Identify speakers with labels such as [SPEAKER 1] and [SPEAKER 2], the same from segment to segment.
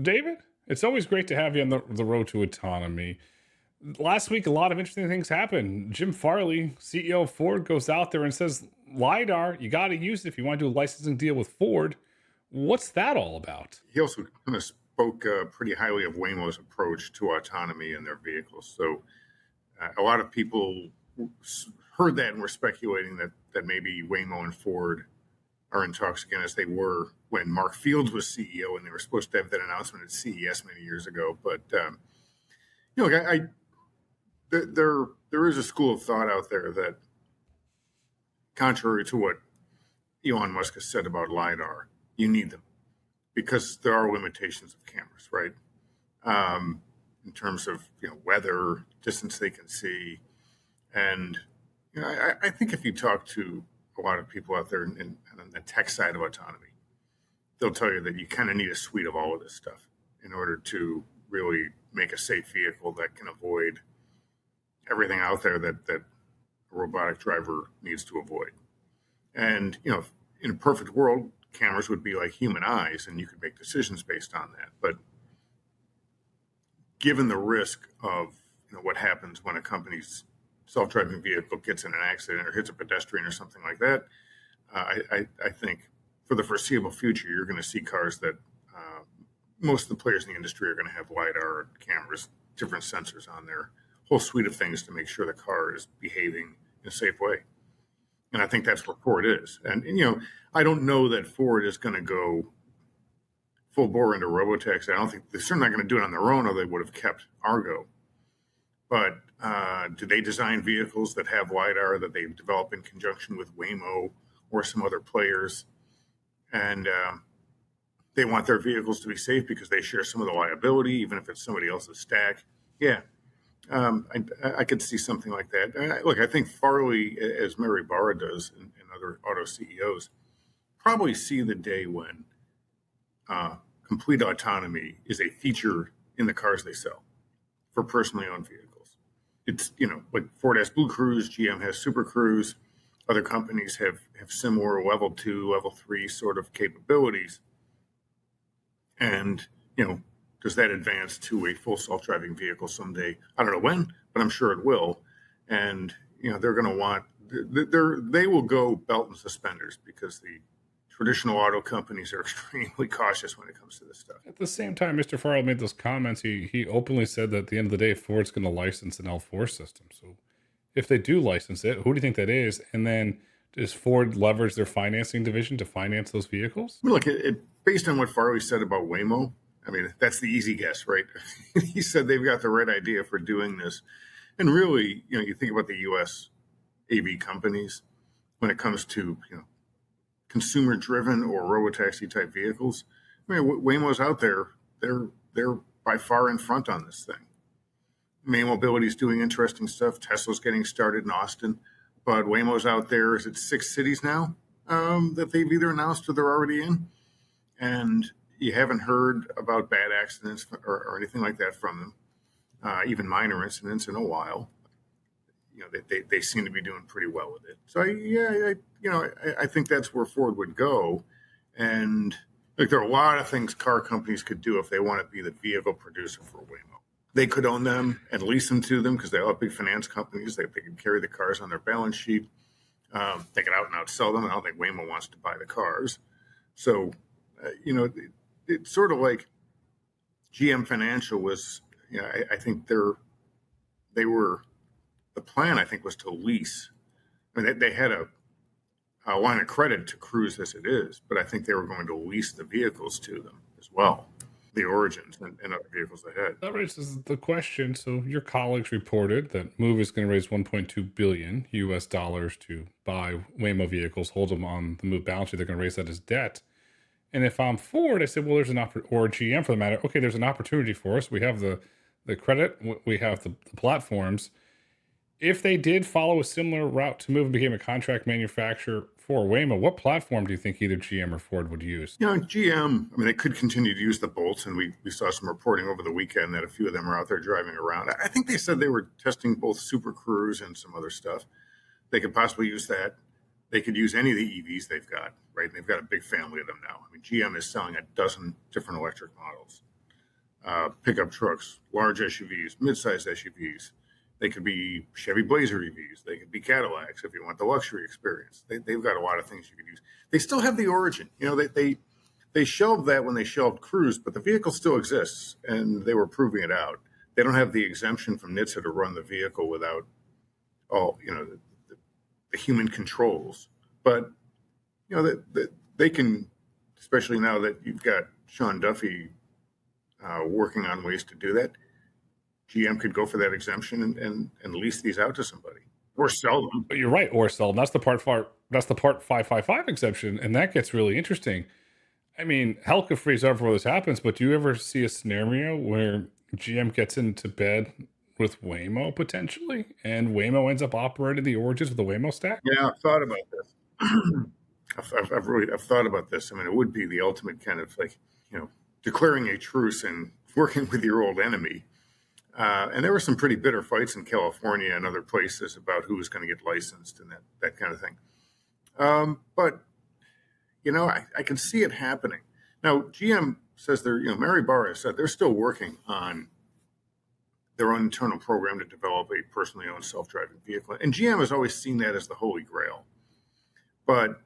[SPEAKER 1] David, it's always great to have you on the road to autonomy. Last week, a lot of interesting things happened. Jim Farley, CEO of Ford, goes out there and says, LiDAR, you got to use it if you want to do a licensing deal with Ford. What's that all about?
[SPEAKER 2] He also kind of spoke pretty highly of Waymo's approach to autonomy in their vehicles. So a lot of people heard that and were speculating that maybe Waymo and Ford are in talks again, as they were when Mark Fields was CEO, and they were supposed to have that announcement at CES many years ago. But there is a school of thought out there that, contrary to what Elon Musk has said about LiDAR, you need them because there are limitations of cameras, right? In terms of weather, distance they can see, and I think if you talk to a lot of people out there on the tech side of autonomy, they'll tell you that you kind of need a suite of all of this stuff in order to really make a safe vehicle that can avoid everything out there that a robotic driver needs to avoid. And, in a perfect world, cameras would be like human eyes and you could make decisions based on that. But given the risk of what happens when a company's self-driving vehicle gets in an accident or hits a pedestrian or something like that, I think for the foreseeable future, you're going to see cars that most of the players in the industry are going to have LiDAR cameras, different sensors on their whole suite of things to make sure the car is behaving in a safe way. And I think that's where Ford is. And I don't know that Ford is going to go full bore into robotaxi. I don't think they're certainly not going to do it on their own, or they would have kept Argo. But do they design vehicles that have LiDAR that they've developed in conjunction with Waymo or some other players? And they want their vehicles to be safe because they share some of the liability, even if it's somebody else's stack. Yeah, I could see something like that. Look, I think Farley, as Mary Barra does and other auto CEOs, probably see the day when complete autonomy is a feature in the cars they sell for personally owned vehicles. It's, like Ford has Blue Cruise, GM has Super Cruise, other companies have similar level 2, level 3 sort of capabilities. And, does that advance to a full self-driving vehicle someday? I don't know when, but I'm sure it will. And, they're going to want, they will go belt and suspenders because the traditional auto companies are extremely cautious when it comes to this stuff.
[SPEAKER 1] At the same time, Mr. Farrell made those comments. He openly said that at the end of the day, Ford's going to license an L4 system. So if they do license it, who do you think that is? And then does Ford leverage their financing division to finance those vehicles?
[SPEAKER 2] Look, based on what Farley said about Waymo, that's the easy guess, right? He said they've got the right idea for doing this. And really, you think about the U.S. AV companies when it comes to, consumer-driven or robotaxi type vehicles. Waymo's out there. They're by far in front on this thing. May Mobility is doing interesting stuff. Tesla's getting started in Austin. But Waymo's out there. Is it 6 cities now that they've either announced or they're already in? And you haven't heard about bad accidents or anything like that from them, even minor incidents in a while. They seem to be doing pretty well with it. So I think that's where Ford would go. And there are a lot of things car companies could do if they want to be the vehicle producer for Waymo. They could own them and lease them to them because they all have big finance companies. They can carry the cars on their balance sheet. They can out and out sell them. I don't think Waymo wants to buy the cars. So, it's sort of like GM Financial was, I think they were, the plan I think was to lease. They had a line of credit to Cruise as it is, but I think they were going to lease the vehicles to them as well. The Origins and other vehicles they had.
[SPEAKER 1] That raises the question. So your colleagues reported that Move is going to raise $1.2 billion US to buy Waymo vehicles, hold them on the Move balance sheet. They're going to raise that as debt. And if I'm Ford, I said, well, there's an opportunity, or GM for the matter. Okay, there's an opportunity for us. We have the credit, we have the platforms. If they did follow a similar route to Move and became a contract manufacturer for Waymo, what platform do you think either GM or Ford would use?
[SPEAKER 2] GM, they could continue to use the Bolts, and we saw some reporting over the weekend that a few of them are out there driving around. I think they said they were testing both Super Cruise and some other stuff. They could possibly use that. They could use any of the EVs they've got, right? They've got a big family of them now. GM is selling a dozen different electric models. pickup trucks, large SUVs, mid-sized SUVs. They could be Chevy Blazer EVs. They could be Cadillacs if you want the luxury experience. They've got a lot of things you could use. They still have the Origin. They shelved that when they shelved Cruise, but the vehicle still exists, and they were proving it out. They don't have the exemption from NHTSA to run the vehicle without all the human controls. But they can, especially now that you've got Sean Duffy working on ways to do that. GM could go for that exemption and lease these out to somebody or sell them.
[SPEAKER 1] But you're right, or sell them. That's the part 555 exemption, and that gets really interesting. I mean, hell could freeze over before this happens, but do you ever see a scenario where GM gets into bed with Waymo potentially, and Waymo ends up operating the Origins with the Waymo stack?
[SPEAKER 2] Yeah, I've thought about this. I've thought about this. I mean, it would be the ultimate kind of declaring a truce and working with your old enemy. And there were some pretty bitter fights in California and other places about who was going to get licensed and that kind of thing. But I can see it happening. Now, GM says Mary Barra said they're still working on their own internal program to develop a personally owned self-driving vehicle. And GM has always seen that as the holy grail. But,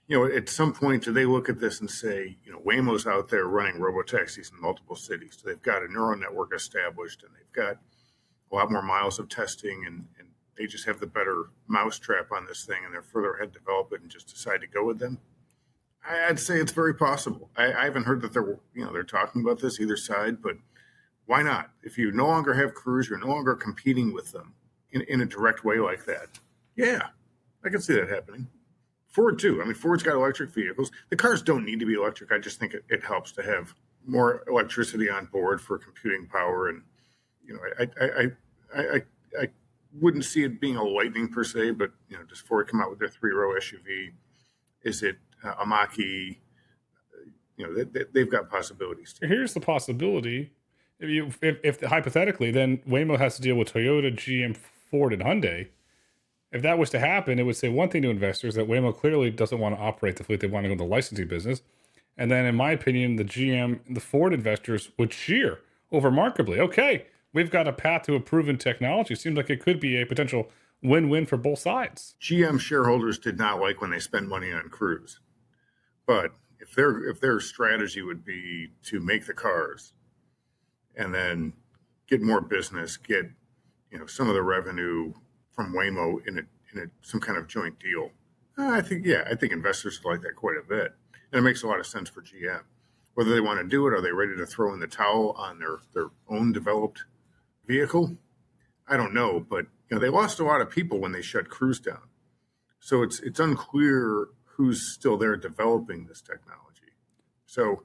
[SPEAKER 2] at some point, do they look at this and say, Waymo's out there running robotaxis in multiple cities. So they've got a neural network established, and they've got a lot more miles of testing, and they just have the better mousetrap on this thing, and they're further ahead to develop it and just decide to go with them. I'd say it's very possible. I haven't heard that they're talking about this either side, but why not? If you no longer have Cruise, you're no longer competing with them in a direct way like that. Yeah, I can see that happening. Ford too. I mean, Ford's got electric vehicles. The cars don't need to be electric. I just think it helps to have more electricity on board for computing power. And I wouldn't see it being a Lightning per se, but does Ford come out with their 3-row SUV? Is it a Mach-E? They've got possibilities too.
[SPEAKER 1] Here's the possibility: if hypothetically, then Waymo has to deal with Toyota, GM, Ford, and Hyundai. If that was to happen, it would say one thing to investors, that Waymo clearly doesn't want to operate the fleet. They want to go into the licensing business. And then, in my opinion, the GM, the Ford investors would cheer over remarkably. Okay, we've got a path to a proven technology. Seems like it could be a potential win-win for both sides.
[SPEAKER 2] GM shareholders did not like when they spend money on Cruise. But if their strategy would be to make the cars and then get more business, get some of the revenue from Waymo in some kind of joint deal, I think investors like that quite a bit, and it makes a lot of sense for GM. Whether they want to do it, are they ready to throw in the towel on their own developed vehicle? I don't know, but they lost a lot of people when they shut Cruise down, so it's unclear who's still there developing this technology. So,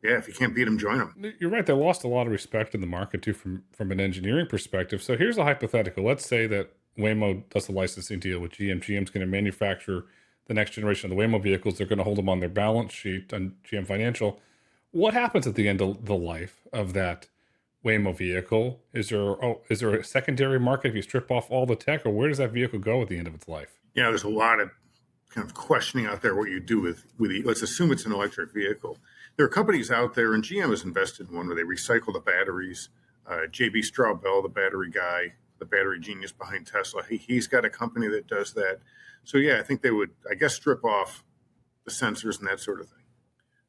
[SPEAKER 2] yeah, if you can't beat them, join them.
[SPEAKER 1] You're right. They lost a lot of respect in the market too from an engineering perspective. So here's a hypothetical. Let's say that Waymo does a licensing deal with GM. GM's going to manufacture the next generation of the Waymo vehicles. They're going to hold them on their balance sheet on GM Financial. What happens at the end of the life of that Waymo vehicle? Is there a secondary market if you strip off all the tech, or where does that vehicle go at the end of its life?
[SPEAKER 2] Yeah, there's a lot of kind of questioning out there what you do with let's assume it's an electric vehicle. There are companies out there, and GM has invested in one where they recycle the batteries. J.B. Straubel, the battery guy, the battery genius behind Tesla, he's got a company that does that. So yeah, I think they would, strip off the sensors and that sort of thing.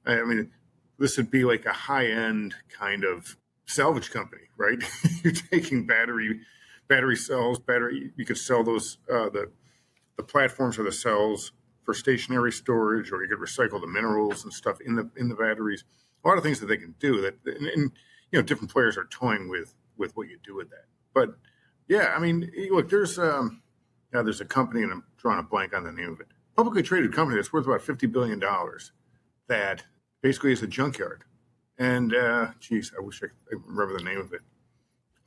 [SPEAKER 2] I mean, this would be like a high-end kind of salvage company, right? You're taking battery cells, you could sell those, the platforms or the cells for stationary storage, or you could recycle the minerals and stuff in the batteries. A lot of things that they can do that, and different players are toying with what you do with that. But yeah, I mean, look, there's a company, and I'm drawing a blank on the name of it, publicly traded company that's worth about $50 billion that basically is a junkyard. And, I wish I could remember the name of it.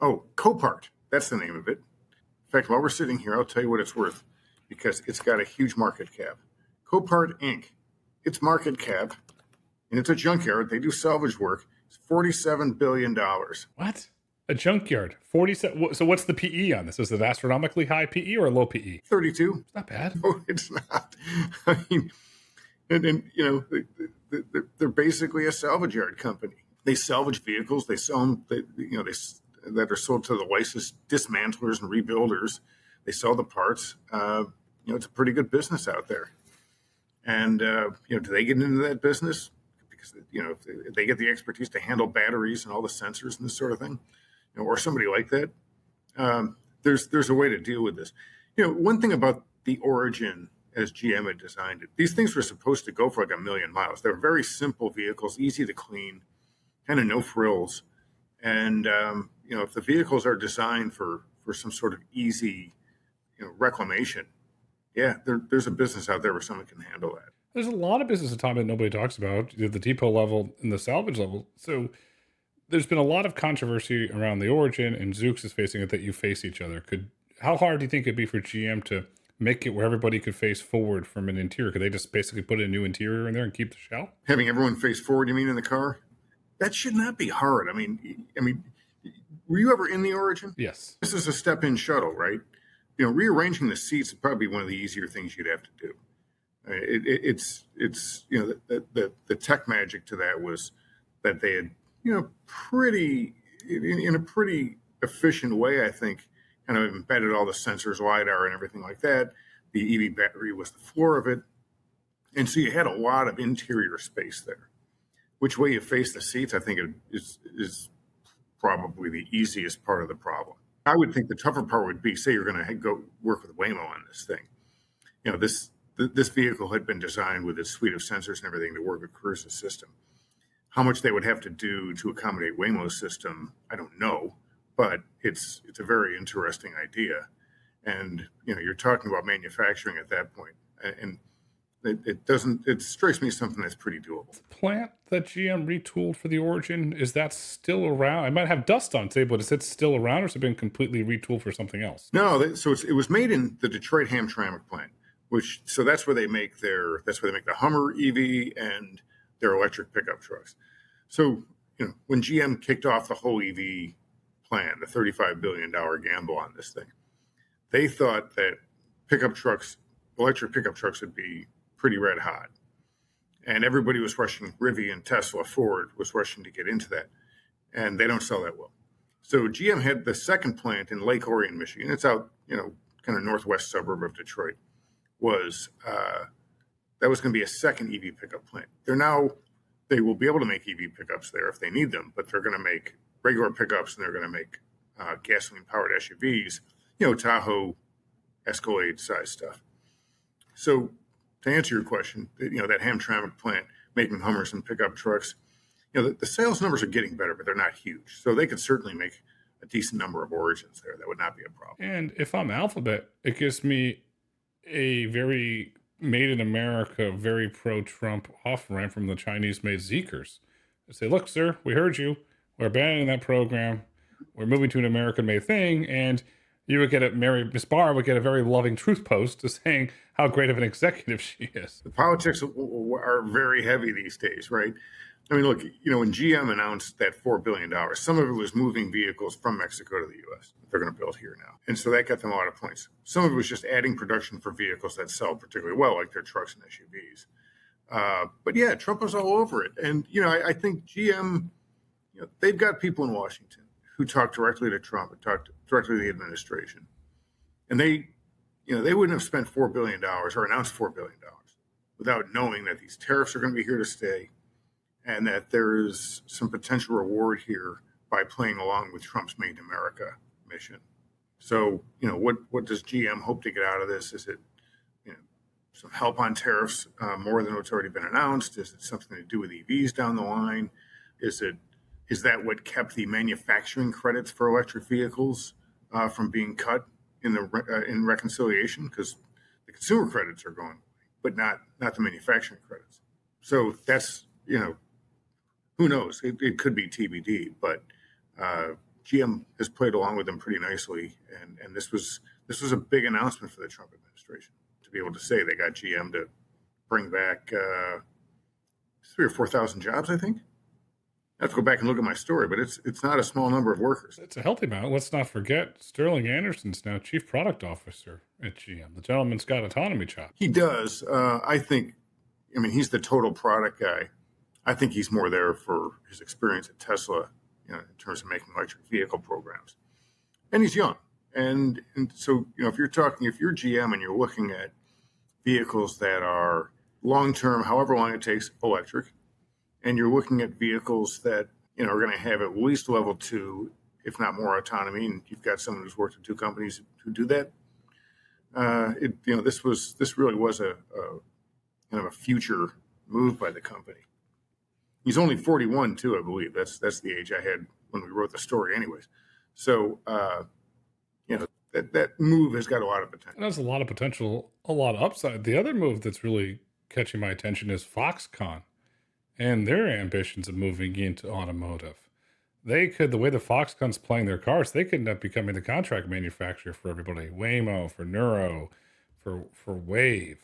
[SPEAKER 2] Oh, Copart. That's the name of it. In fact, while we're sitting here, I'll tell you what it's worth, because it's got a huge market cap. Copart Inc., its market cap, and it's a junkyard, they do salvage work, it's $47 billion.
[SPEAKER 1] What? A junkyard? 47? So what's the PE on this? Is it astronomically high PE or a low PE?
[SPEAKER 2] 32.
[SPEAKER 1] It's not bad.
[SPEAKER 2] No, it's not. I mean, and they're basically a salvage yard company. They salvage vehicles. They sell them. That are sold to the licensed dismantlers and rebuilders. They sell the parts. It's a pretty good business out there. And do they get into that business because if they get the expertise to handle batteries and all the sensors and this sort of thing, or somebody like that? There's a way to deal with this. One thing about the Origin as GM had designed it, these things were supposed to go for like 1 million miles. They were very simple vehicles, easy to clean, kind of no frills. And if the vehicles are designed for some sort of easy reclamation, there's a business out there where someone can handle that.
[SPEAKER 1] There's a lot of business at time that nobody talks about, the depot level and the salvage level. So there's been a lot of controversy around the Origin, and Zoox is facing it that you face each other. How hard do you think it'd be for GM to make it where everybody could face forward from an interior? Could they just basically put a new interior in there and keep the shell?
[SPEAKER 2] Having everyone face forward, you mean, in the car? That should not be hard. I mean, were you ever in the Origin?
[SPEAKER 1] Yes.
[SPEAKER 2] This is a step-in shuttle, right? Rearranging the seats is probably one of the easier things you'd have to do. It's the tech magic to that was that they had pretty in a pretty efficient way, I think, kind of embedded all the sensors, LiDAR, and everything like that. The EV battery was the floor of it, and so you had a lot of interior space there. Which way you face the seats, I think, is probably the easiest part of the problem. I would think the tougher part would be, say you're going to go work with Waymo on this thing. This vehicle had been designed with its suite of sensors and everything to work with Cruise's system. How much they would have to do to accommodate Waymo's system, I don't know, but it's a very interesting idea. And you're talking about manufacturing at that point, and it strikes me as something that's pretty doable.
[SPEAKER 1] The plant that GM retooled for the Origin, is that still around? I might have dust on it, but is it still around, or has it been completely retooled for something else?
[SPEAKER 2] No, it was made in the Detroit Hamtramck plant, so that's where they make the Hummer EV and their electric pickup trucks. So when GM kicked off the whole EV plan, the $35 billion gamble on this thing, they thought that electric pickup trucks would be pretty red hot. And everybody was rushing, Rivian, Tesla, Ford was rushing to get into that. And they don't sell that well. So GM had the second plant in Lake Orion, Michigan. It's out, kind of northwest suburb of Detroit. That was going to be a second EV pickup plant. They will be able to make EV pickups there if they need them, but they're going to make regular pickups, and they're going to make gasoline-powered SUVs, Tahoe, Escalade size stuff. So to answer your question, that Hamtramck plant making Hummers and pickup trucks, the sales numbers are getting better, but they're not huge. So they could certainly make a decent number of Origins there. That would not be a problem.
[SPEAKER 1] And if I'm Alphabet, it gives me a very made in America, very pro-Trump off-ramp from the Chinese-made Zeekers. They say, look, sir, we heard you. We're abandoning that program. We're moving to an American-made thing. And you would get Miss Barr would get a very loving truth post saying how great of an executive she is.
[SPEAKER 2] The politics are very heavy these days, right? I mean, look, when GM announced that $4 billion, some of it was moving vehicles from Mexico to the U.S. They're going to build here now. And so that got them a lot of points. Some of it was just adding production for vehicles that sell particularly well, like their trucks and SUVs. But yeah, Trump was all over it. And, I think GM, they've got people in Washington who talk directly to Trump and talk directly to the administration. And they wouldn't have spent $4 billion or announced $4 billion without knowing that these tariffs are going to be here to stay, and that there is some potential reward here by playing along with Trump's Made in America mission. So, what does GM hope to get out of this? Is it, some help on tariffs more than what's already been announced? Is it something to do with EVs down the line? Is that what kept the manufacturing credits for electric vehicles from being cut in reconciliation? Because the consumer credits are going, but not the manufacturing credits. So that's, who knows? It could be TBD, but GM has played along with them pretty nicely, and this was a big announcement for the Trump administration to be able to say they got GM to bring back 3,000 or 4,000 jobs, I think. I have to go back and look at my story, but it's not a small number of workers.
[SPEAKER 1] It's a healthy amount. Let's not forget Sterling Anderson's now Chief Product Officer at GM. The gentleman's got autonomy chops.
[SPEAKER 2] He does. I think, he's the total product guy. I think he's more there for his experience at Tesla, in terms of making electric vehicle programs. And he's young. And so, if you're GM and you're looking at vehicles that are long term, however long it takes, electric, and you're looking at vehicles that, are going to have at least level 2, if not more autonomy, and you've got someone who's worked at 2 companies who do that, this really was a kind of a future move by the company. He's only 41 too, I believe. That's the age I had when we wrote the story, anyways. So that move has got a lot of potential.
[SPEAKER 1] That's a lot of potential, a lot of upside. The other move that's really catching my attention is Foxconn and their ambitions of moving into automotive. They could, the way the Foxconn's playing their cards, they could end up becoming the contract manufacturer for everybody. Waymo, for Neuro, for Wave.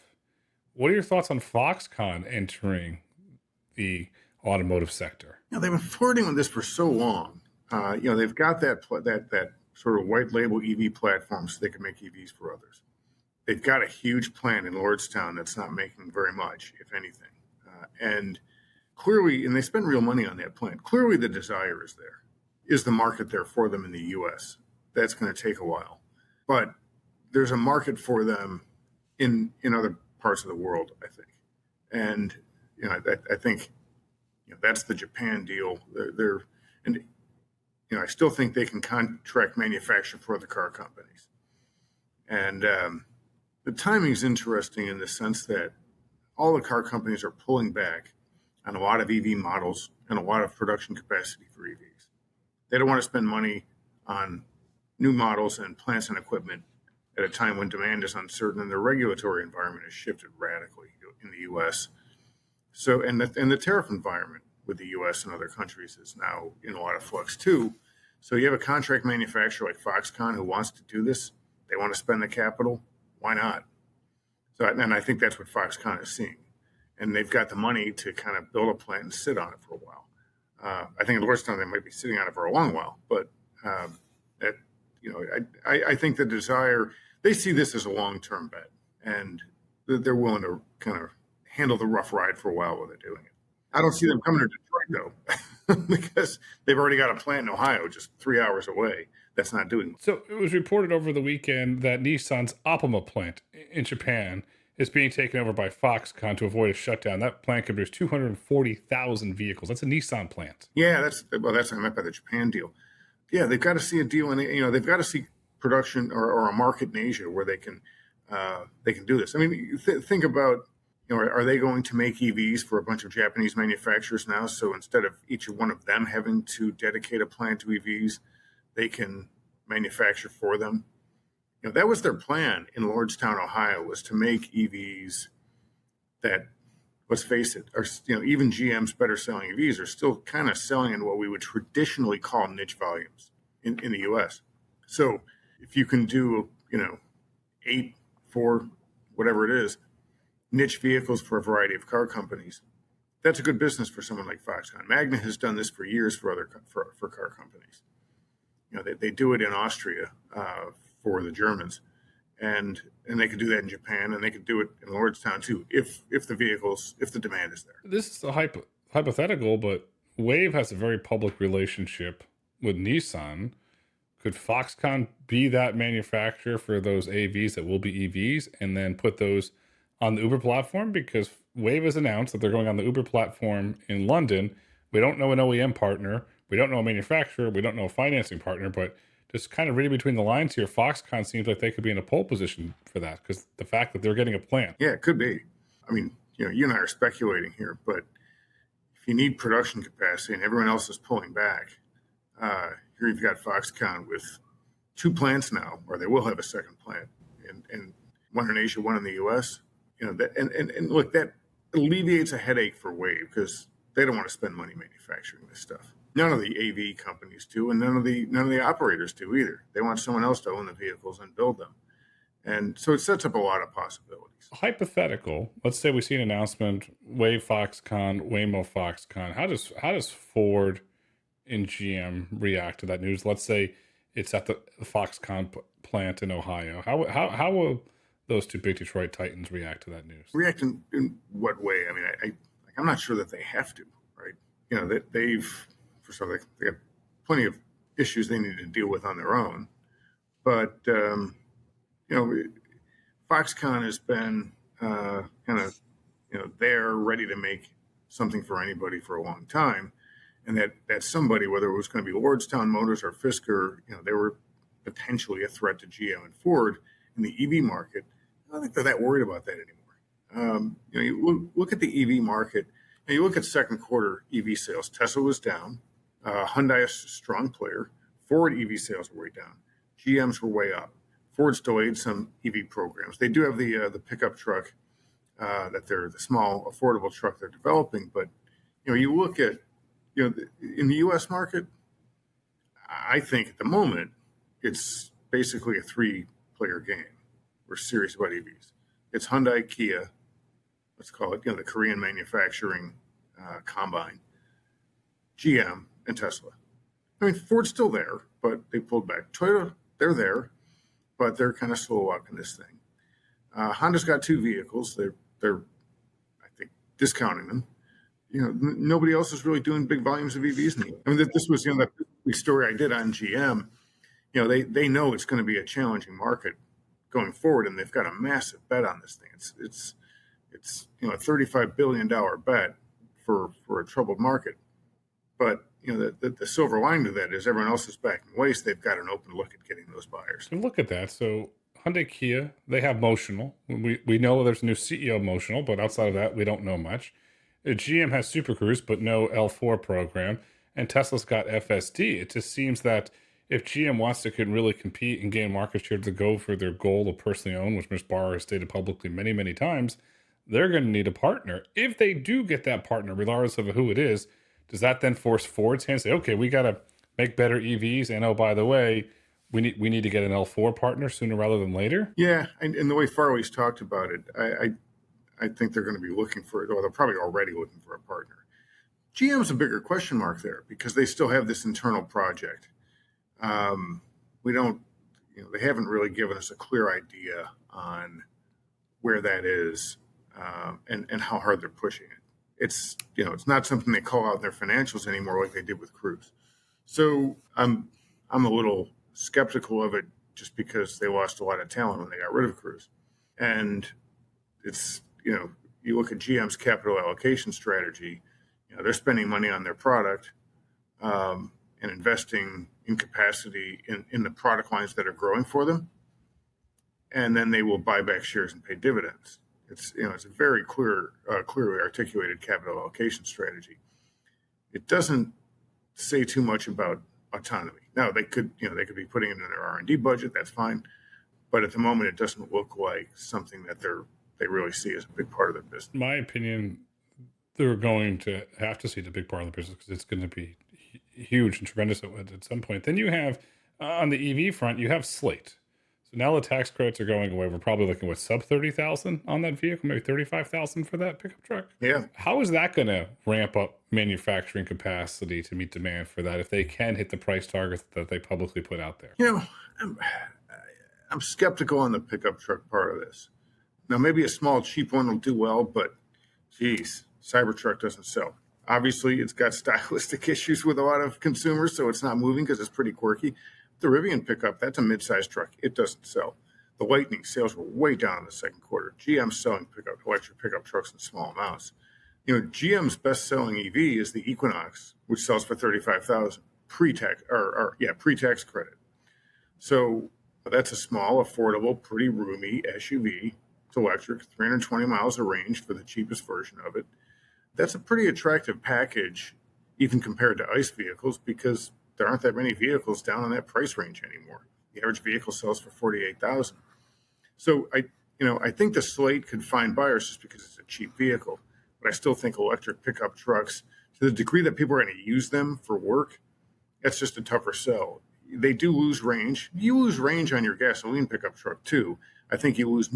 [SPEAKER 1] What are your thoughts on Foxconn entering the automotive sector?
[SPEAKER 2] They've been flirting with this for so long. They've got that sort of white label EV platform so they can make EVs for others. They've got a huge plant in Lordstown that's not making very much, if anything. And clearly, and they spend real money on that plant, clearly the desire is there. Is the market there for them in the U.S.? That's going to take a while. But there's a market for them in other parts of the world, I think. And, I think, that's the Japan deal. I still think they can contract manufacture for other car companies. And the timing is interesting in the sense that all the car companies are pulling back on a lot of EV models and a lot of production capacity for EVs. They don't want to spend money on new models and plants and equipment at a time when demand is uncertain and the regulatory environment has shifted radically in the U.S. So, and the tariff environment with the U.S. and other countries is now in a lot of flux too. So you have a contract manufacturer like Foxconn who wants to do this. They want to spend the capital. Why not? So, and I think that's what Foxconn is seeing. And they've got the money to kind of build a plant and sit on it for a while. I think in Lordstown they might be sitting on it for a long while, but I think the desire, they see this as a long-term bet, and they're willing to kind of handle the rough ride for a while while they're doing it. I don't see them coming to Detroit though, because they've already got a plant in Ohio, just 3 hours away. That's not doing much.
[SPEAKER 1] So it was reported over the weekend that Nissan's Optima plant in Japan is being taken over by Foxconn to avoid a shutdown. That plant could produce 240,000 vehicles. That's a Nissan plant.
[SPEAKER 2] Yeah, that's what I meant by the Japan deal. Yeah, they've got to see a deal they've got to see production or a market in Asia where they can do this. I mean, think about, are they going to make EVs for a bunch of Japanese manufacturers now? So instead of each one of them having to dedicate a plant to EVs, they can manufacture for them. That was their plan in Lordstown, Ohio, was to make EVs that, let's face it, are, even GM's better selling EVs are still kind of selling in what we would traditionally call niche volumes in the US. So if you can do, 8, 4, whatever it is, niche vehicles for a variety of car companies, that's a good business for someone like Foxconn. Magna has done this for years for car companies. They do it in Austria for the Germans, and they could do that in Japan, and they could do it in Lordstown too, if the demand is there.
[SPEAKER 1] This is a hypothetical, but Wave has a very public relationship with Nissan. Could Foxconn be that manufacturer for those AVs that will be EVs and then put those on the Uber platform? Because Wave has announced that they're going on the Uber platform in London. We don't know an OEM partner. We don't know a manufacturer. We don't know a financing partner, but just kind of reading between the lines here, Foxconn seems like they could be in a pole position for that because the fact that they're getting a plant.
[SPEAKER 2] Yeah, it could be. I mean, you and I are speculating here, but if you need production capacity and everyone else is pulling back, here you've got Foxconn with 2 plants now, or they will have a second plant, and one in Asia, one in the U.S. And look, that alleviates a headache for Wave because they don't want to spend money manufacturing this stuff. None of the AV companies do, and none of the operators do either. They want someone else to own the vehicles and build them. And so it sets up a lot of possibilities.
[SPEAKER 1] Hypothetical, let's say we see an announcement, Wave Foxconn, Waymo Foxconn. How does Ford and GM react to that news? Let's say it's at the Foxconn plant in Ohio. How will those 2 big Detroit titans react to that news?
[SPEAKER 2] React in what way? I mean, I'm not sure that they have to. that first of all, they got plenty of issues they need to deal with on their own. But, Foxconn has been kind of, there ready to make something for anybody for a long time. And that somebody, whether it was going to be Lordstown Motors or Fisker, they were potentially a threat to GM and Ford in the EV market. I don't think they're that worried about that anymore. You look at the EV market, and you look at second quarter EV sales. Tesla was down. Hyundai is a strong player. Ford EV sales were way down. GMs were way up. Ford's delayed some EV programs. They do have the pickup truck that they're the small affordable truck they're developing. But you look at in the U.S. market, I think at the moment it's basically a 3-player game. We're serious about EVs. It's Hyundai, Kia, let's call it the Korean manufacturing combine, GM, and Tesla. I mean, Ford's still there, but they pulled back. Toyota, they're there, but they're kind of slow walking this thing. Honda's got 2 vehicles. They're I think discounting them. Nobody else is really doing big volumes of EVs anymore. I mean, this was that story I did on GM. They know it's going to be a challenging market going forward, and they've got a massive bet on this thing. It's a $35 billion bet for a troubled market. But the silver lining to that is everyone else is back in waste. They've got an open look at getting those buyers.
[SPEAKER 1] And look at that. So Hyundai, Kia, they have Motional. We know there's a new CEO of Motional, but outside of that, we don't know much. GM has Super Cruise, but no L4 program. And Tesla's got FSD. It just seems that if GM wants to really compete and gain market share to go for their goal of personally owned, which Mr. Barr has stated publicly many, many times, they're going to need a partner. If they do get that partner, regardless of who it is, does that then force Ford's hand to say, okay, we got to make better EVs, and oh, by the way, we need to get an L4 partner sooner rather than later?
[SPEAKER 2] Yeah, and the way Farley's talked about it, I think they're going to be looking for it, or they're probably already looking for a partner. GM's a bigger question mark there because they still have this internal project. We don't, they haven't really given us a clear idea on where that is and how hard they're pushing it. It's not something they call out in their financials anymore like they did with Cruise. So I'm a little skeptical of it just because they lost a lot of talent when they got rid of Cruise. And it's, you look at GM's capital allocation strategy, they're spending money on their product and investing in capacity in the product lines that are growing for them. And then they will buy back shares and pay dividends. It's a very clearly articulated capital allocation strategy. It doesn't say too much about autonomy. Now they could be putting it in their R&D budget. That's fine, but at the moment it doesn't look like something that they really see as a big part of their business.
[SPEAKER 1] In my opinion, they're going to have to see the big part of the business because it's going to be huge and tremendous at some point. Then you have on the EV front, you have Slate. So now the tax credits are going away. We're probably looking at sub 30,000 on that vehicle, maybe 35,000 for that pickup truck.
[SPEAKER 2] Yeah.
[SPEAKER 1] How is that going to ramp up manufacturing capacity to meet demand for that if they can hit the price targets that they publicly put out there?
[SPEAKER 2] I'm skeptical on the pickup truck part of this. Now, maybe a small, cheap one will do well, but geez, Cybertruck doesn't sell. Obviously, it's got stylistic issues with a lot of consumers, so it's not moving because it's pretty quirky. The Rivian pickup, that's a mid-sized truck. It doesn't sell. The Lightning sales were way down in the second quarter. GM's selling electric pickup trucks in small amounts. GM's best-selling EV is the Equinox, which sells for $35,000 pre-tax credit. So that's a small, affordable, pretty roomy SUV. It's electric, 320 miles of range for the cheapest version of it. That's a pretty attractive package, even compared to ICE vehicles, because there aren't that many vehicles down in that price range anymore. The average vehicle sells for $48,000. So I think the Slate could find buyers just because it's a cheap vehicle. But I still think electric pickup trucks, to the degree that people are going to use them for work, that's just a tougher sell. They do lose range. You lose range on your gasoline pickup truck too. I think you lose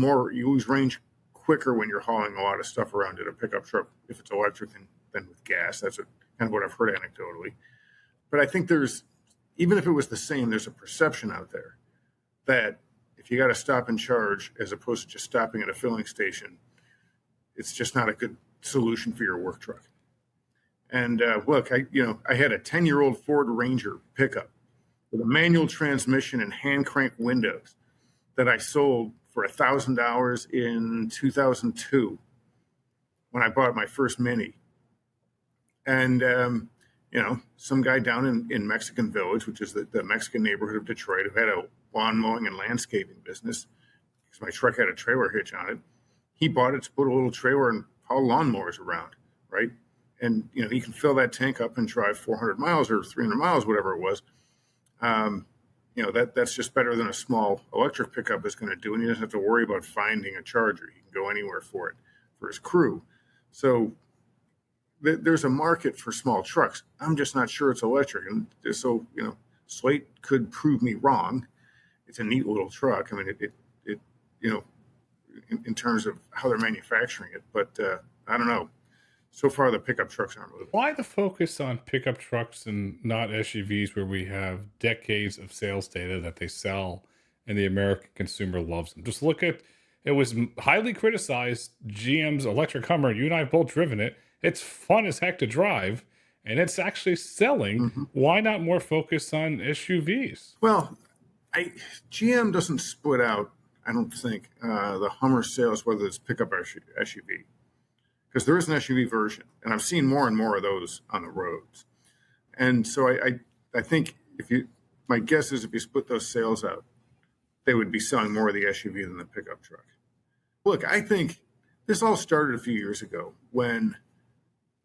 [SPEAKER 2] range quicker when you're hauling a lot of stuff around in a pickup truck if it's electric than with gas. That's kind of what I've heard anecdotally. But I think even if it was the same, there's a perception out there that if you got to stop and charge as opposed to just stopping at a filling station, it's just not a good solution for your work truck. And look, I had a 10-year-old Ford Ranger pickup with a manual transmission and hand crank windows that I sold for $1,000 in 2002 when I bought my first Mini. And some guy down in Mexican Village, which is the Mexican neighborhood of Detroit, who had a lawn mowing and landscaping business, because my truck had a trailer hitch on it. He bought it to put a little trailer and haul lawnmowers around, right? And he can fill that tank up and drive 400 miles or 300 miles, whatever it was. That's just better than a small electric pickup is going to do, and he doesn't have to worry about finding a charger. He can go anywhere for it for his crew. So there's a market for small trucks. I'm just not sure it's electric, and so Slate could prove me wrong. It's a neat little truck. I mean, in terms of how they're manufacturing it, but I don't know. So far, the pickup trucks aren't moving.
[SPEAKER 1] Why the focus on pickup trucks and not SUVs, where we have decades of sales data that they sell and the American consumer loves them? Just look at, it was highly criticized, GM's electric Hummer. You and I have both driven it. It's fun as heck to drive, and it's actually selling.
[SPEAKER 2] Mm-hmm.
[SPEAKER 1] Why not more focus on SUVs?
[SPEAKER 2] Well, GM doesn't split out, I don't think, the Hummer sales, whether it's pickup or SUV. Because there is an SUV version, and I've seen more and more of those on the roads. And so I think my guess is if you split those sales out, they would be selling more of the SUV than the pickup truck. Look, I think this all started a few years ago when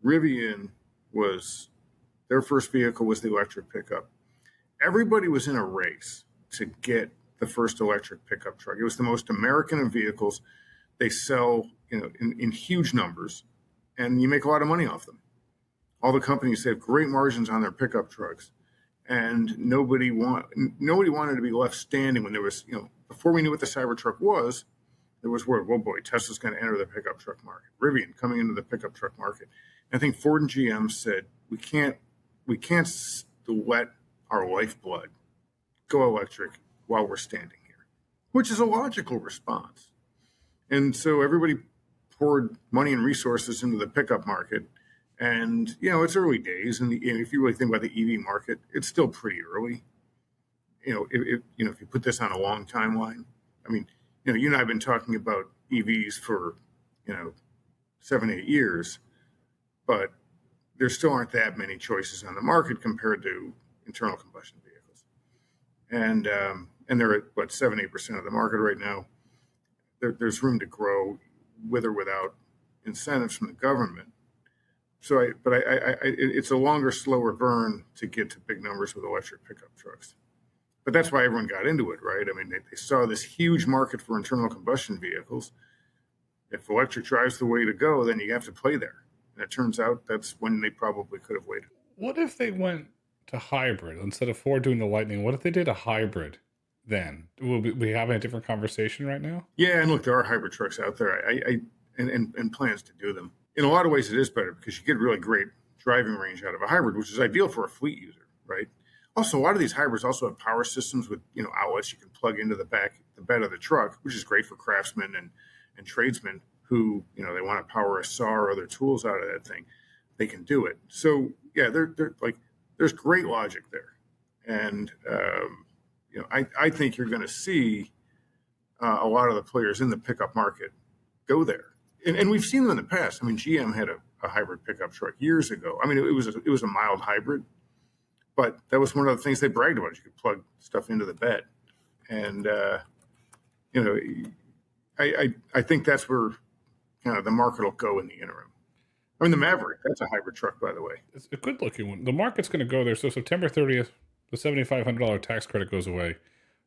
[SPEAKER 2] Rivian their first vehicle was the electric pickup. Everybody was in a race to get the first electric pickup truck. It was the most American of vehicles. They sell in huge numbers, and you make a lot of money off them. All the companies have great margins on their pickup trucks, and nobody wanted to be left standing when there was, before we knew what the Cybertruck was, there was word, oh boy, Tesla's going to enter the pickup truck market. Rivian coming into the pickup truck market. And I think Ford and GM said, we can't let our lifeblood go electric while we're standing here, which is a logical response. And so everybody poured money and resources into the pickup market. And, it's early days. And if you really think about the EV market, it's still pretty early. If you put this on a long timeline, I mean, you and I have been talking about EVs for, 7-8 years, but there still aren't that many choices on the market compared to internal combustion vehicles. And they're at, 7-8% of the market right now. There's room to grow with or without incentives from the government. So, it's a longer, slower burn to get to big numbers with electric pickup trucks. But that's why everyone got into it, right? I mean, they saw this huge market for internal combustion vehicles. If electric drive's the way to go, then you have to play there. And it turns out that's when they probably could have waited.
[SPEAKER 1] What if they went to hybrid instead of Ford doing the Lightning? What if they did a hybrid? Then will we having a different conversation right now?
[SPEAKER 2] Yeah, and look, there are hybrid trucks out there. And plans to do them. In a lot of ways, it is better because you get really great driving range out of a hybrid, which is ideal for a fleet user, right? Also, a lot of these hybrids also have power systems with outlets you can plug into the bed of the truck, which is great for craftsmen and tradesmen who they want to power a saw or other tools out of that thing. They can do it. So yeah, there's great logic there, and I think you're going to see a lot of the players in the pickup market go there. And we've seen them in the past. I mean, GM had a hybrid pickup truck years ago. I mean, it was a mild hybrid, but that was one of the things they bragged about. You could plug stuff into the bed, and I think that's where kind of the market will go in the interim. I mean, the Maverick, that's a hybrid truck, by the way.
[SPEAKER 1] It's a good looking one. The market's going to go there. So September 30th, the $7,500 tax credit goes away.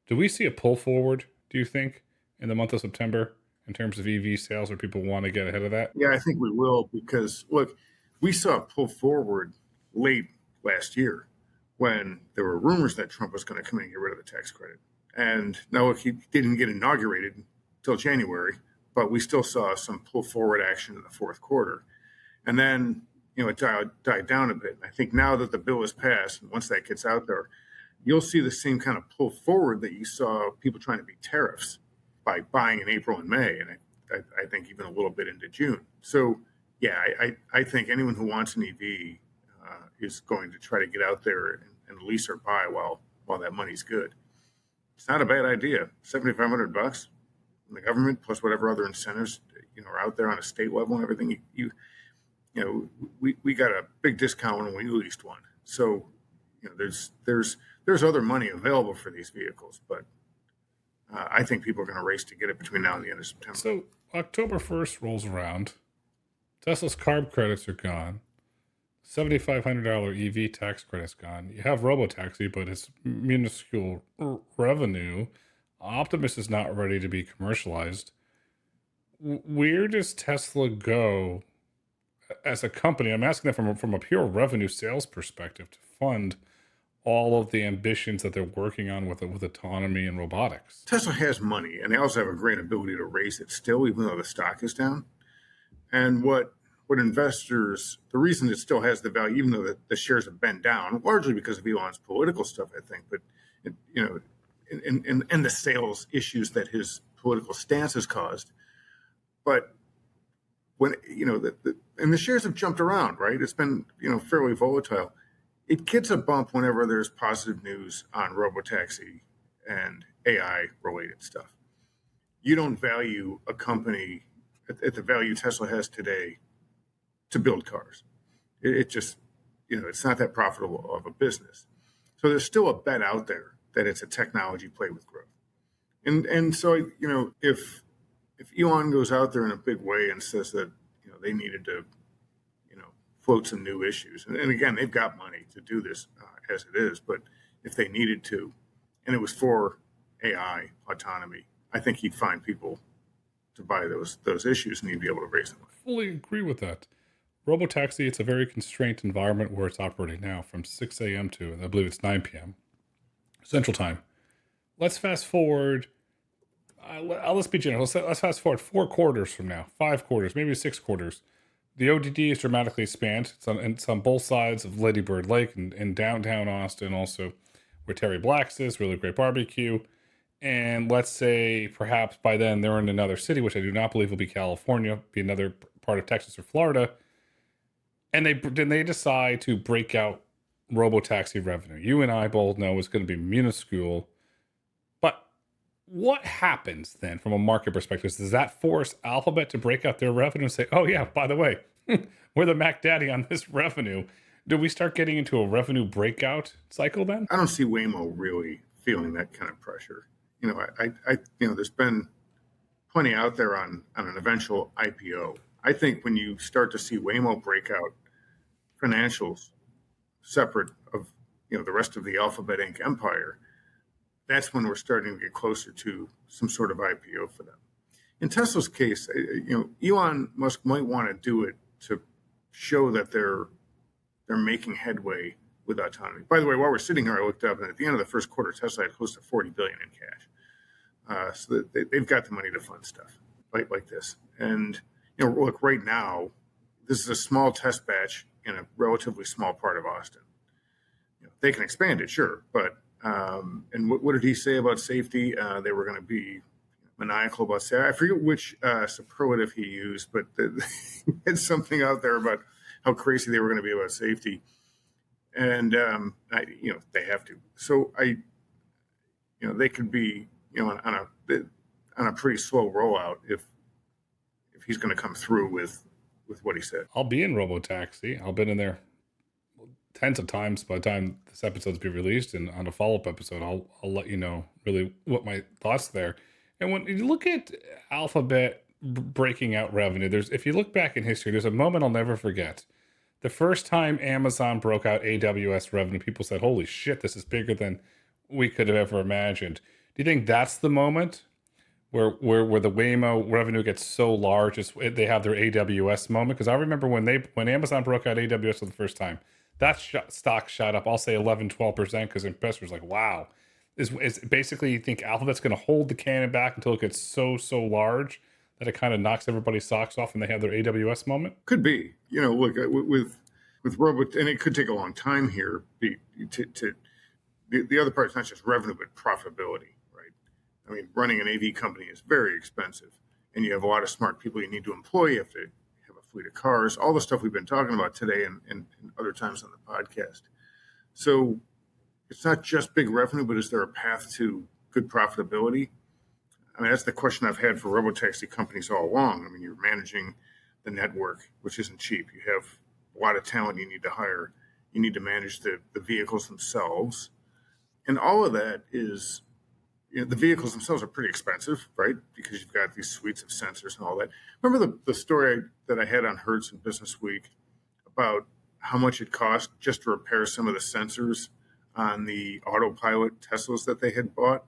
[SPEAKER 1] Do we see a pull forward, do you think, in the month of September in terms of EV sales, where people want to get ahead of that?
[SPEAKER 2] Yeah, I think we will, because look, we saw a pull forward late last year when there were rumors that Trump was going to come in and get rid of the tax credit. And now look, he didn't get inaugurated until January, but we still saw some pull forward action in the fourth quarter. And then, it died down a bit. And I think now that the bill is passed, and once that gets out there, you'll see the same kind of pull forward that you saw people trying to beat tariffs by buying in April and May, and I think even a little bit into June. So, yeah, I think anyone who wants an EV is going to try to get out there and lease or buy while that money's good. It's not a bad idea. $7,500 from the government plus whatever other incentives are out there on a state level and everything. We got a big discount when we leased one. So there's other money available for these vehicles, but I think people are going to race to get it between now and the end of September.
[SPEAKER 1] So October 1st rolls around. Tesla's CARB credits are gone. $7,500 EV tax credit's gone. You have Robotaxi, but it's minuscule revenue. Optimus is not ready to be commercialized. Where does Tesla go as a company? I'm asking that from a pure revenue sales perspective to fund all of the ambitions that they're working on with autonomy and robotics.
[SPEAKER 2] Tesla has money, and they also have a great ability to raise it still, even though the stock is down. And what investors, the reason it still has the value, even though the shares have been down, largely because of Elon's political stuff, I think, but and the sales issues that his political stance has caused. But when and the shares have jumped around, right? It's been fairly volatile. It gets a bump whenever there's positive news on Robotaxi and AI related stuff. You don't value a company at the value Tesla has today to build cars. It just, it's not that profitable of a business. So there's still a bet out there that it's a technology play with growth. And so, if Elon goes out there in a big way and says that, they needed to, float some new issues. And again, they've got money to do this as it is, but if they needed to, and it was for AI, autonomy, I think he'd find people to buy those issues and he'd be able to raise them.
[SPEAKER 1] I fully agree with that. Robotaxi, it's a very constrained environment where it's operating now from 6 a.m. to, I believe it's 9 p.m. Central Time. Let's fast forward. Let's be generous. Let's fast forward 4 quarters from now, 5 quarters, maybe 6 quarters. The ODD is dramatically expanded. It's on both sides of Lady Bird Lake in downtown Austin, also where Terry Black's is, really great barbecue. And let's say perhaps by then they're in another city, which I do not believe will be California, be another part of Texas or Florida. And they decide to break out Robotaxi revenue. You and I both know it's going to be minuscule. But what happens then from a market perspective? Does that force Alphabet to break out their revenue and say, oh yeah, by the way, we're the Mac Daddy on this revenue? Do we start getting into a revenue breakout cycle then?
[SPEAKER 2] I don't see Waymo really feeling that kind of pressure. There's been plenty out there on an eventual IPO. I think when you start to see Waymo break out financials separate of the rest of the Alphabet Inc. empire, that's when we're starting to get closer to some sort of IPO for them. In Tesla's case, Elon Musk might want to do it to show that they're making headway with autonomy. By the way, while we're sitting here, I looked up, and at the end of the first quarter, Tesla had close to $40 billion in cash. So they've got the money to fund stuff like this. And look, right now, this is a small test batch in a relatively small part of Austin. They can expand it, sure, but and what did he say about safety? They were going to be maniacal about safety. I forget which superlative he used, but he had something out there about how crazy they were going to be about safety. And they have to. So they could be on a pretty slow rollout if he's going to come through with what he said.
[SPEAKER 1] I'll be in Robotaxi. I've been in there tens of times by the time this episode's be released, and on a follow-up episode I'll let you know really what my thoughts there. And when you look at Alphabet breaking out revenue, if you look back in history, there's a moment I'll never forget. The first time Amazon broke out AWS revenue, people said, holy shit, this is bigger than we could have ever imagined. Do you think that's the moment where the Waymo revenue gets so large they have their AWS moment? Because I remember when Amazon broke out AWS for the first time, that stock shot up, I'll say 11-12%, because investors like, wow. Is basically, you think Alphabet's going to hold the cannon back until it gets so large that it kind of knocks everybody's socks off and they have their AWS moment?
[SPEAKER 2] Could be. Look, with robot, and it could take a long time here. The other part is not just revenue, but profitability, right? I mean, running an AV company is very expensive, and you have a lot of smart people you need to employ. You have to have a fleet of cars, all the stuff we've been talking about today and other times on the podcast. So it's not just big revenue, but is there a path to good profitability? I mean, that's the question I've had for robotaxi companies all along. I mean, you're managing the network, which isn't cheap. You have a lot of talent you need to hire. You need to manage the vehicles themselves. And all of that is, the vehicles themselves are pretty expensive, right? Because you've got these suites of sensors and all that. Remember the story that I had on Hertz in Business Week about how much it cost just to repair some of the sensors on the autopilot Teslas that they had bought?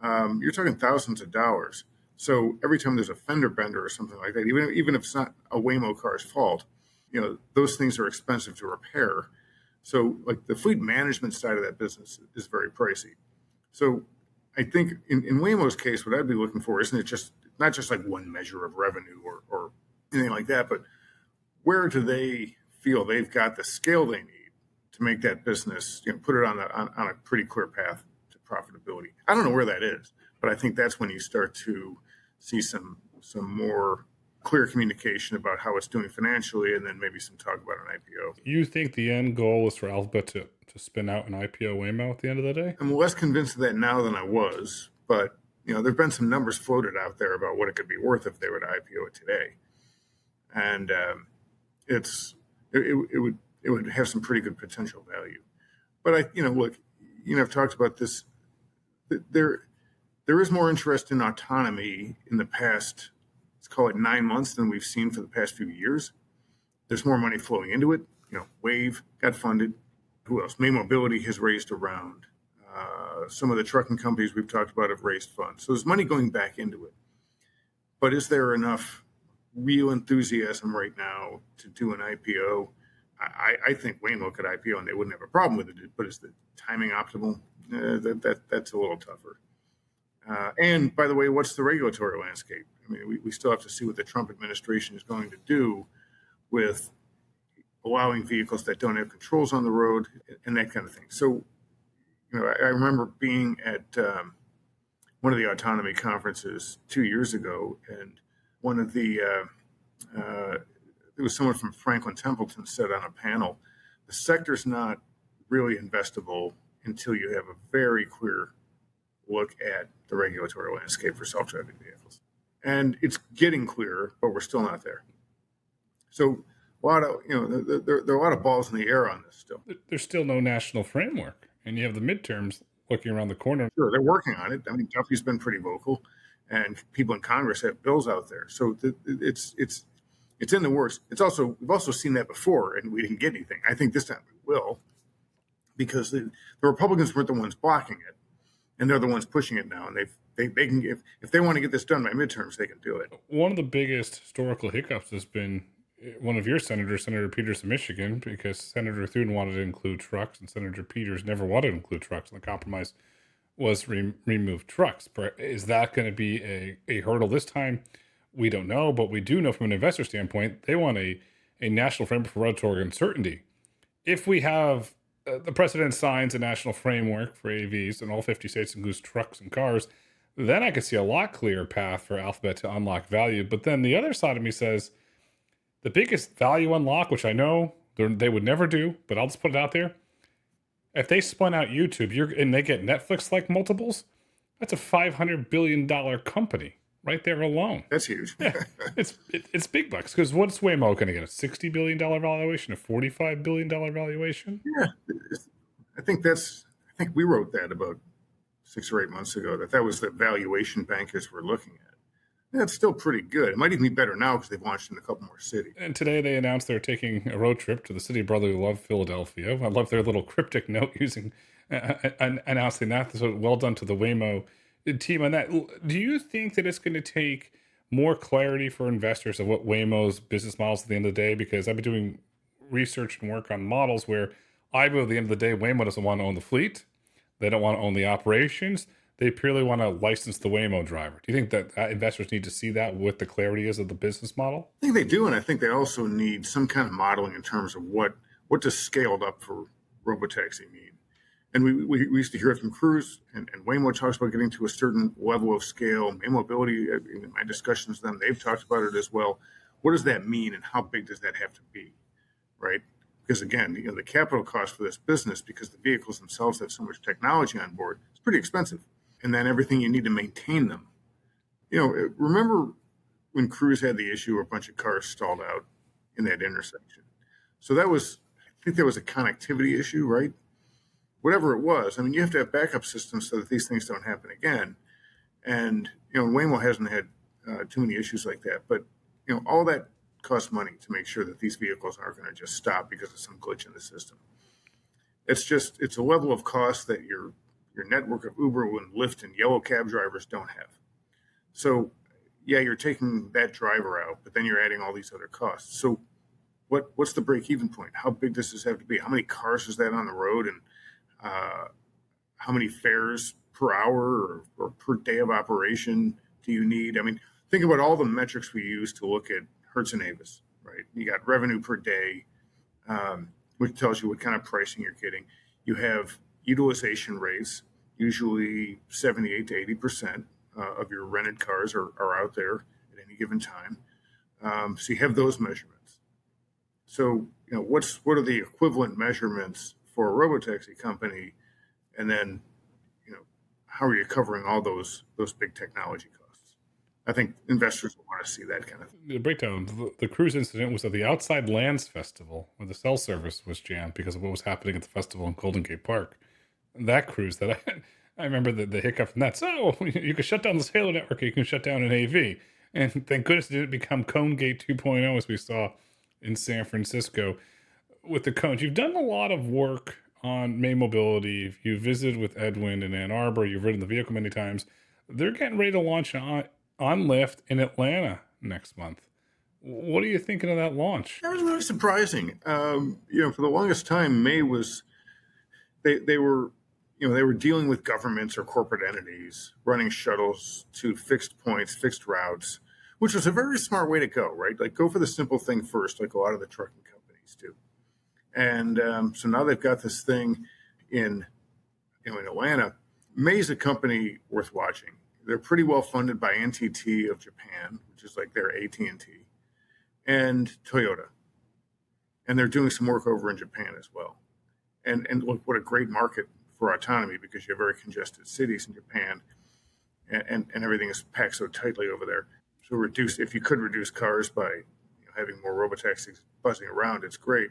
[SPEAKER 2] You're talking thousands of dollars. So every time there's a fender bender or something like that, even if it's not a Waymo car's fault, those things are expensive to repair. So like the fleet management side of that business is very pricey. So I think in Waymo's case, what I'd be looking for isn't it just not just like one measure of revenue or anything like that, but where do they feel they've got the scale they need to make that business, put it on a pretty clear path to profitability. I don't know where that is, but I think that's when you start to see some more clear communication about how it's doing financially, and then maybe some talk about an IPO.
[SPEAKER 1] You think the end goal is for Alphabet to spin out an IPO Waymo at the end of the day?
[SPEAKER 2] I'm less convinced of that now than I was, but there've been some numbers floated out there about what it could be worth if they were to IPO it today, and it would have some pretty good potential value. But I've talked about this. There is more interest in autonomy in the past, let's call it 9 months, than we've seen for the past few years. There's more money flowing into it. Wave got funded. Who else? May Mobility has raised a round. Some of the trucking companies we've talked about have raised funds. So there's money going back into it. But is there enough real enthusiasm right now to do an IPO? I think Waymo could IPO and they wouldn't have a problem with it. But is the timing optimal? That's a little tougher. And by the way, what's the regulatory landscape? I mean, we still have to see what the Trump administration is going to do with allowing vehicles that don't have controls on the road and that kind of thing. So, I remember being at one of the autonomy conferences 2 years ago, and one of the there was someone from Franklin Templeton said on a panel, the sector's not really investable until you have a very clear look at the regulatory landscape for self-driving vehicles. And it's getting clearer, but we're still not there. So a lot of, there are a lot of balls in the air on this still.
[SPEAKER 1] There's still no national framework, and you have the midterms looking around the corner.
[SPEAKER 2] Sure, they're working on it. I mean, Duffy's been pretty vocal, and people in Congress have bills out there. So it's in the works. We've also seen that before, and we didn't get anything. I think this time we will, because the Republicans weren't the ones blocking it, and they're the ones pushing it now. And they can if they want to get this done by midterms, they can do it.
[SPEAKER 1] One of the biggest historical hiccups has been one of your senators, Senator Peters of Michigan, because Senator Thune wanted to include trucks, and Senator Peters never wanted to include trucks, and the compromise was remove trucks. Is that going to be a hurdle this time? We don't know, but we do know from an investor standpoint, they want a national framework for regulatory uncertainty. If we have the president signs a national framework for AVs in all 50 states includes trucks and cars, then I could see a lot clearer path for Alphabet to unlock value. But then the other side of me says the biggest value unlock, which I know they would never do, but I'll just put it out there. If they spun out YouTube and they get Netflix-like multiples, that's a $500 billion company right there alone.
[SPEAKER 2] That's huge.
[SPEAKER 1] Yeah, it's big bucks, because what's Waymo going to get? A $60 billion valuation, a $45 billion valuation?
[SPEAKER 2] Yeah, I think we wrote that about 6 or 8 months ago, that was the valuation bankers were looking at. Yeah, it's still pretty good. It might even be better now because they've launched in a couple more cities.
[SPEAKER 1] And today they announced they're taking a road trip to the city of brotherly love, Philadelphia. I love their little cryptic note announcing that. So well done to the Waymo team on that. Do you think that it's going to take more clarity for investors of what Waymo's business model is at the end of the day? Because I've been doing research and work on models where I believe at the end of the day, Waymo doesn't want to own the fleet. They don't want to own the operations. They purely want to license the Waymo driver. Do you think that investors need to see that, what the clarity is of the business model?
[SPEAKER 2] I think they do, and I think they also need some kind of modeling in terms of what does scaled up for robotaxi mean. And we used to hear it from Cruise, and Waymo talks about getting to a certain level of scale. May Mobility, in my discussions with them, they've talked about it as well. what does that mean and how big does that have to be, right? Because again, the capital cost for this business, because the vehicles themselves have so much technology on board, it's pretty expensive. And then everything you need to maintain them. Remember when Cruise had the issue where a bunch of cars stalled out in that intersection? So I think that was a connectivity issue, right? Whatever it was, I mean, you have to have backup systems so that these things don't happen again. And, Waymo hasn't had too many issues like that. But, all that costs money to make sure that these vehicles aren't going to just stop because of some glitch in the system. It's a level of cost that your network of Uber and Lyft and yellow cab drivers don't have. So, yeah, you're taking that driver out, but then you're adding all these other costs. So what's the break-even point? How big does this have to be? How many cars is that on the road? And how many fares per hour or per day of operation do you need? I mean, think about all the metrics we use to look at Hertz and Avis, right? You got revenue per day, which tells you what kind of pricing you're getting. You have utilization rates, usually 78 to 80% of your rented cars are out there at any given time. So you have those measurements. So, what are the equivalent measurements for a robotaxi company? And then, how are you covering all those big technology costs? I think investors will want to see that kind of thing.
[SPEAKER 1] The breakdown, the Cruise incident was at the Outside Lands Festival where the cell service was jammed because of what was happening at the festival in Golden Gate Park. That cruise that I remember the hiccup from that. So you can shut down this Halo network, or you can shut down an AV. And thank goodness it didn't become Cone Gate 2.0 as we saw in San Francisco with the cones. You've done a lot of work on May Mobility. You visited with Edwin in Ann Arbor. You've ridden the vehicle many times. They're getting ready to launch on Lyft in Atlanta next month. What are you thinking of that launch?
[SPEAKER 2] That was really surprising. For the longest time, May was they were dealing with governments or corporate entities running shuttles to fixed points, fixed routes, which was a very smart way to go, right? Like, go for the simple thing first, like a lot of the trucking companies do. And so now they've got this thing in Atlanta. May's a company worth watching. They're pretty well funded by NTT of Japan, which is like their AT&T, and Toyota. And they're doing some work over in Japan as well. And look, what a great market for autonomy, because you have very congested cities in Japan, and everything is packed so tightly over there. So if you could reduce cars by having more robotaxis buzzing around, it's great.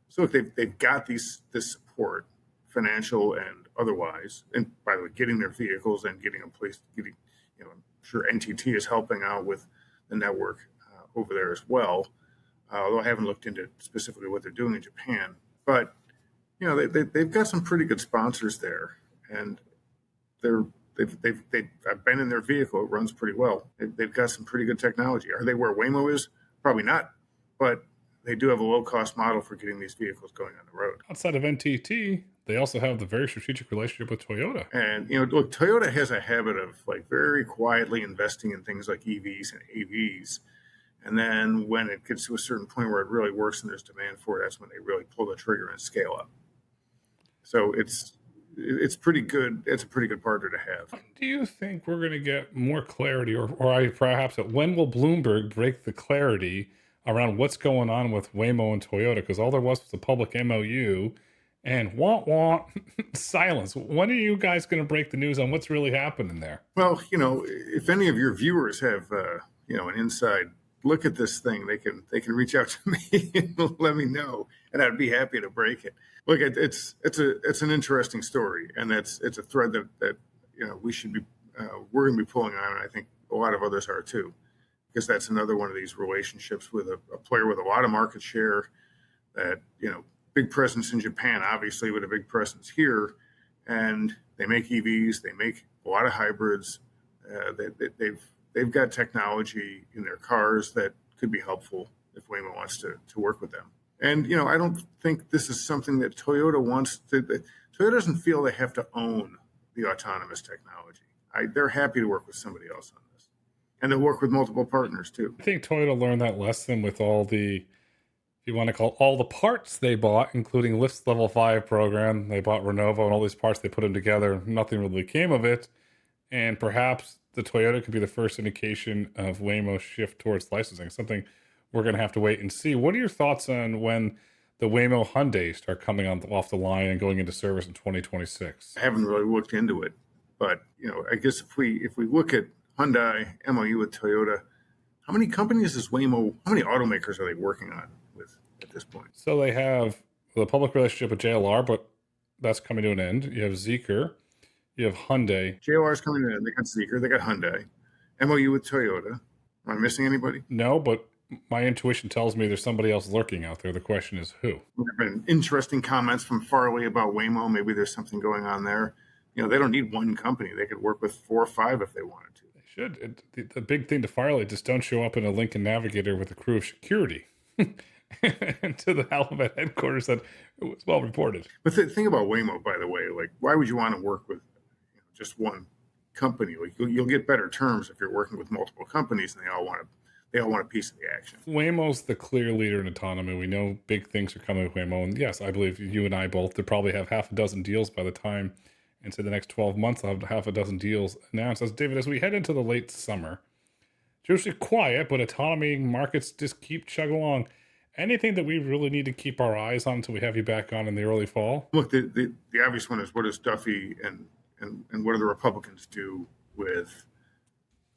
[SPEAKER 2] So look, they've got this support, financial and otherwise, and by the way, getting their vehicles and getting a place, I'm sure NTT is helping out with the network over there as well. Although I haven't looked into specifically what they're doing in Japan, but they've got some pretty good sponsors there, and I've been in their vehicle. It runs pretty well. They've got some pretty good technology. Are they where Waymo is? Probably not, but they do have a low-cost model for getting these vehicles going on the road.
[SPEAKER 1] Outside of NTT, they also have the very strategic relationship with Toyota.
[SPEAKER 2] And, look, Toyota has a habit of very quietly investing in things like EVs and AVs. And then when it gets to a certain point where it really works and there's demand for it, that's when they really pull the trigger and scale up. So it's pretty good. It's a pretty good partner to have.
[SPEAKER 1] Do you think we're going to get more clarity, or perhaps when will Bloomberg break the clarity around what's going on with Waymo and Toyota? Because all there was a public MOU and silence. When are you guys going to break the news on what's really happening there?
[SPEAKER 2] Well, if any of your viewers have an inside look at this thing, they can reach out to me and let me know, and I'd be happy to break it. Look, it's an interesting story, and it's a thread that we're going to be pulling on, and I think a lot of others are too, because that's another one of these relationships with a player with a lot of market share, that big presence in Japan, obviously, with a big presence here, and they make EVs, they make a lot of hybrids. They've got technology in their cars that could be helpful if Waymo wants to work with them. And, I don't think this is something that Toyota wants to. Toyota doesn't feel they have to own the autonomous technology. They're happy to work with somebody else on this. And they'll work with multiple partners, too.
[SPEAKER 1] I think Toyota learned that lesson with all the, if you want to call it, all the parts they bought, including Lyft's Level 5 program. They bought Renovo and all these parts, they put them together. Nothing really came of it. And perhaps the Toyota could be the first indication of Waymo's shift towards licensing, something we're going to have to wait and see. What are your thoughts on when the Waymo Hyundai start coming off the line and going into service in 2026?
[SPEAKER 2] I haven't really looked into it, but I guess if we look at Hyundai MOU with Toyota, how many companies is Waymo? How many automakers are they working on with at this point?
[SPEAKER 1] So they have the public relationship with JLR, but that's coming to an end. You have Zeekr, you have Hyundai.
[SPEAKER 2] JLR's coming in. They got Zeekr, they got Hyundai, MOU with Toyota. Am I missing anybody?
[SPEAKER 1] No, but my intuition tells me there's somebody else lurking out there. The question is who?
[SPEAKER 2] There have been interesting comments from Farley about Waymo. Maybe there's something going on there. They don't need one company. They could work with 4 or 5 if they wanted to.
[SPEAKER 1] They should. The big thing to Farley, just don't show up in a Lincoln Navigator with a crew of security. And to the Alphabet headquarters that it was well reported.
[SPEAKER 2] But the thing about Waymo, by the way, like, why would you want to work with just one company? Like, you'll get better terms if you're working with multiple companies, and they all want a piece of the action.
[SPEAKER 1] Waymo's the clear leader in autonomy. We know big things are coming with Waymo, and yes, I believe you and I both will probably have half a dozen deals by the time. And so the next 12 months, I'll have half a dozen deals announced. As David, as we head into the late summer, it's usually quiet, but autonomy markets just keep chugging along. Anything that we really need to keep our eyes on until we have you back on in the early fall?
[SPEAKER 2] Look, the obvious one is, what does Duffy and what do the Republicans do with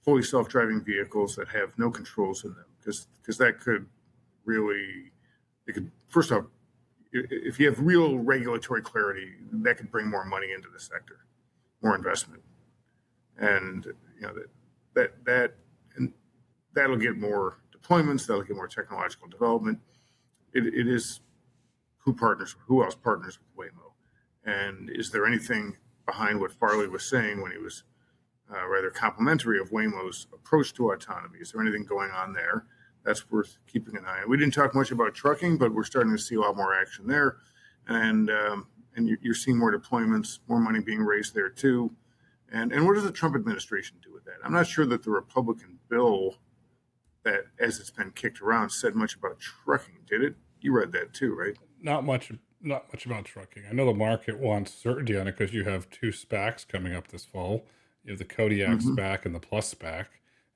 [SPEAKER 2] fully self-driving vehicles that have no controls in them? Because that could really, first off, if you have real regulatory clarity, that could bring more money into the sector, more investment, and that'll get more deployments, that'll get more technological development. It is who else partners with Waymo, and is there anything behind what Farley was saying when he was rather complimentary of Waymo's approach to autonomy? Is there anything going on there? That's worth keeping an eye on. We didn't talk much about trucking, but we're starting to see a lot more action there, and you're seeing more deployments, more money being raised there too. And what does the Trump administration do with that? I'm not sure that the Republican bill that, as it's been kicked around, said much about trucking. Did it? You read that too, right?
[SPEAKER 1] Not much about trucking. I know the market wants certainty on it because you have 2 SPACs coming up this fall. You have the Kodiak SPAC and the Plus SPAC.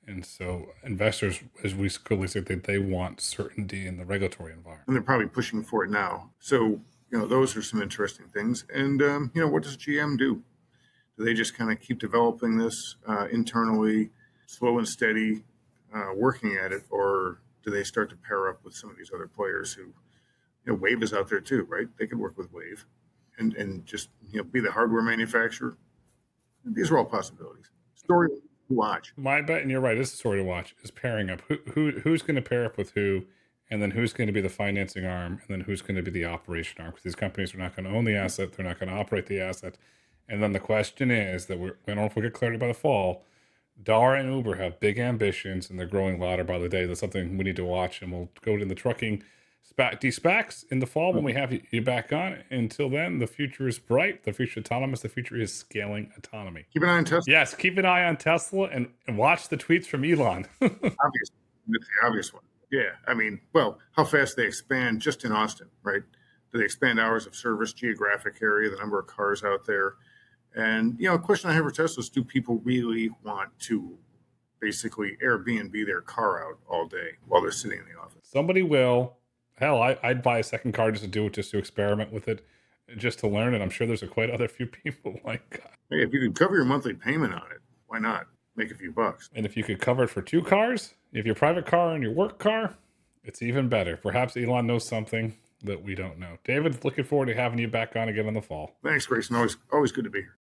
[SPEAKER 1] And so investors, as we clearly say, they want certainty in the regulatory environment.
[SPEAKER 2] And they're probably pushing for it now. So, those are some interesting things. And, what does GM do? Do they just kind of keep developing this internally, slow and steady, working at it? Or do they start to pair up with some of these other players who, Wave is out there too, right? They could work with Wave and just, be the hardware manufacturer. These are all possibilities. Story to watch.
[SPEAKER 1] My bet, and you're right, this is a story to watch, is pairing up. Who's going to pair up with who, and then who's going to be the financing arm, and then who's going to be the operation arm? Because these companies are not going to own the asset, they're not going to operate the asset. And then the question is that we don't know if we'll get clarity by the fall. DAR and Uber have big ambitions, and they're growing louder by the day. That's something we need to watch, and we'll go into the trucking SPACs in the fall when we have you back on. Until then, the future is bright. The future is autonomous. The future is scaling autonomy.
[SPEAKER 2] Keep an eye on Tesla.
[SPEAKER 1] Yes, keep an eye on Tesla and watch the tweets from Elon.
[SPEAKER 2] Obviously, it's the obvious one. Yeah, I mean, how fast they expand just in Austin, right? Do they expand hours of service, geographic area, the number of cars out there? And, a question I have for Tesla is, do people really want to basically Airbnb their car out all day while they're sitting in the office?
[SPEAKER 1] Somebody will. Hell, I'd buy a second car just to do it, just to experiment with it, just to learn. And I'm sure there's quite other few people like that.
[SPEAKER 2] Hey, if you could cover your monthly payment on it, why not? Make a few bucks.
[SPEAKER 1] And if you could cover it for 2 cars, you have your private car and your work car, it's even better. Perhaps Elon knows something that we don't know. David, looking forward to having you back on again in the fall.
[SPEAKER 2] Thanks, Grayson. Always good to be here.